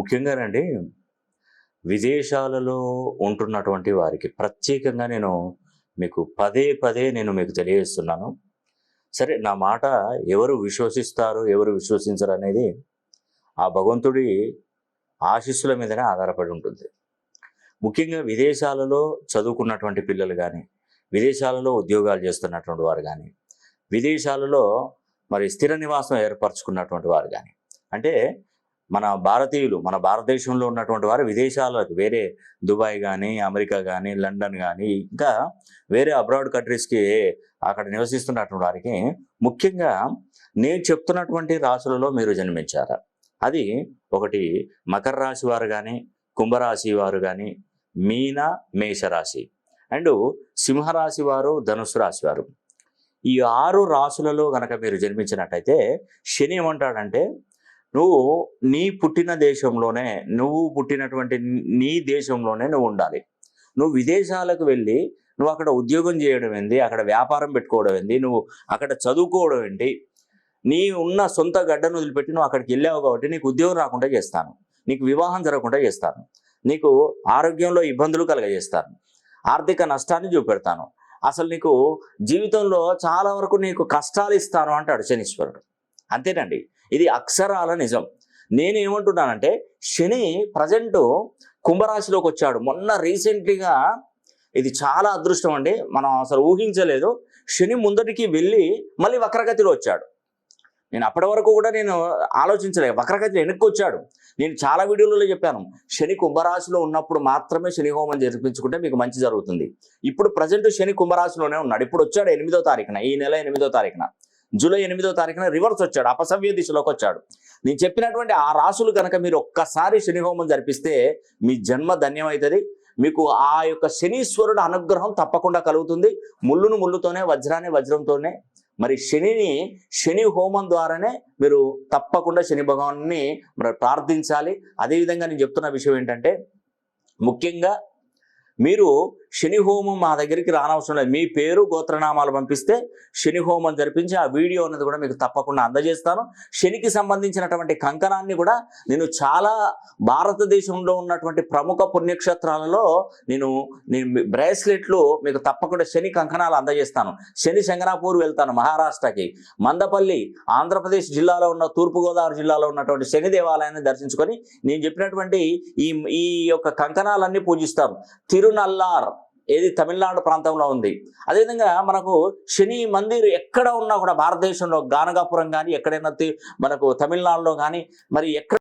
ముఖ్యంగానండి విదేశాలలో ఉంటున్నటువంటి వారికి ప్రత్యేకంగా మీకు పదే పదే మీకు తెలియజేస్తున్నాను. సరే, నా మాట ఎవరు విశ్వసిస్తారు, ఎవరు విశ్వసించరు అనేది ఆ భగవంతుడి ఆశీస్సుల మీదనే ఆధారపడి ఉంటుంది. ముఖ్యంగా విదేశాలలో చదువుకున్నటువంటి పిల్లలు గానీ, విదేశాలలో ఉద్యోగాలు చేస్తున్నటువంటి వారు గానీ, విదేశాలలో మరి స్థిర నివాసం ఏర్పరచుకున్నటువంటి వారు గానీ, అంటే మన భారతీయులు, మన భారతదేశంలో ఉన్నటువంటి వారు విదేశాలకు వేరే దుబాయ్ గానీ, అమెరికా గానీ, లండన్ గానీ, ఇంకా వేరే అబ్రాడ్ కంట్రీస్‌కి అక్కడ నివసిస్తున్నటువంటి వారికి ముఖ్యంగా నేను చెప్తున్నటువంటి రాశులలో మీరు జన్మించారా? అది ఒకటి మకర రాశి వారు గానీ, కుంభరాశి వారు గానీ, మీన, మేషరాశి అండ్ సింహరాశి వారు, ధనుస్సు రాశి వారు. ఈ 6 రాశులలో గనక మీరు జన్మించినట్టయితే శని ఏమంటాడంటే, నువ్వు నీ పుట్టిన దేశంలోనే, నువ్వు పుట్టినటువంటి నీ దేశంలోనే నువ్వు ఉండాలి. నువ్వు విదేశాలకు వెళ్ళి నువ్వు అక్కడ ఉద్యోగం చేయడం ఏంది, అక్కడ వ్యాపారం పెట్టుకోవడం ఏంది, నువ్వు అక్కడ చదువుకోవడం ఏంటి, నీ ఉన్న సొంత గడ్డను వదిలిపెట్టి నువ్వు అక్కడికి వెళ్ళావు కాబట్టి నీకు ఉద్యోగం రాకుండా చేస్తాను, నీకు వివాహం జరగకుండా చేస్తాను, నీకు ఆరోగ్యంలో ఇబ్బందులు కలగజేస్తాను, ఆర్థిక నష్టాన్ని చూపెడతాను, అసలు నీకు జీవితంలో చాలా వరకు నీకు కష్టాలు ఇస్తాను అంటాడు శనీశ్వరుడు. అంతేనండి, ఇది అక్షరాల నిజం. నేను ఏమంటున్నానంటే, శని ప్రజెంట్ కుంభరాశిలోకి వచ్చాడు మొన్న రీసెంట్లీగా. ఇది చాలా అదృష్టం అండి, మనం అసలు ఊహించలేదు. శని ముందటికి వెళ్ళి మళ్ళీ వక్రగతిలో వచ్చాడు. నేను అప్పటి వరకు కూడా ఆలోచించలేదు, వక్రగతిలో వెనక్కి వచ్చాడు. నేను చాలా వీడియోలలో చెప్పాను, శని కుంభరాశిలో ఉన్నప్పుడు మాత్రమే శని హోమం జరిపించుకుంటే మీకు మంచి జరుగుతుంది. ఇప్పుడు ప్రజెంట్ శని కుంభరాశిలోనే ఉన్నాడు. ఇప్పుడు వచ్చాడు 8వ తారీఖున, ఈ నెల 8వ తారీఖున, జూలై 8వ తారీఖున రివర్స్ వచ్చాడు, అపసవ్య దిశలోకి వచ్చాడు. నేను చెప్పినటువంటి ఆ రాశులు కనుక మీరు ఒక్కసారి శని హోమం జరిపిస్తే మీ జన్మ ధన్యమవుతుంది. మీకు ఆ యొక్క శనీశ్వరుడు అనుగ్రహం తప్పకుండా కలుగుతుంది. ముళ్ళును ముళ్ళుతోనే, వజ్రాన్ని వజ్రంతోనే. మరి శని హోమం ద్వారానే మీరు తప్పకుండా శని భగవాన్ని మరి ప్రార్థించాలి. అదేవిధంగా నేను చెప్తున్న విషయం ఏంటంటే, ముఖ్యంగా మీరు శని హోమం మా దగ్గరికి రానవసరం లేదు. మీ పేరు, గోత్రనామాలు పంపిస్తే శని హోమం జరిపించి ఆ వీడియో అనేది కూడా మీకు తప్పకుండా అందజేస్తాను. శనికి సంబంధించినటువంటి కంకణాన్ని కూడా నేను చాలా భారతదేశంలో ఉన్నటువంటి ప్రముఖ పుణ్యక్షేత్రాలలో నేను బ్రేస్లెట్లు మీకు తప్పకుండా శని కంకణాలు అందజేస్తాను. శని శంగనాపూర్ వెళ్తాను, మహారాష్ట్రకి, మందపల్లి ఆంధ్రప్రదేశ్ జిల్లాలో ఉన్న, తూర్పుగోదావరి జిల్లాలో ఉన్నటువంటి శని దేవాలయాన్ని దర్శించుకొని నేను చెప్పినటువంటి ఈ యొక్క కంకణాలన్నీ పూజిస్తాను. తిరునల్లార్ ఏది తమిళనాడు ప్రాంతంలో ఉంది. అదేవిధంగా మనకు శని మందిర్ ఎక్కడ ఉన్నా కూడా భారతదేశంలో గానగాపురం కానీ, ఎక్కడైనా మనకు తమిళనాడులో కానీ, మరి ఎక్కడ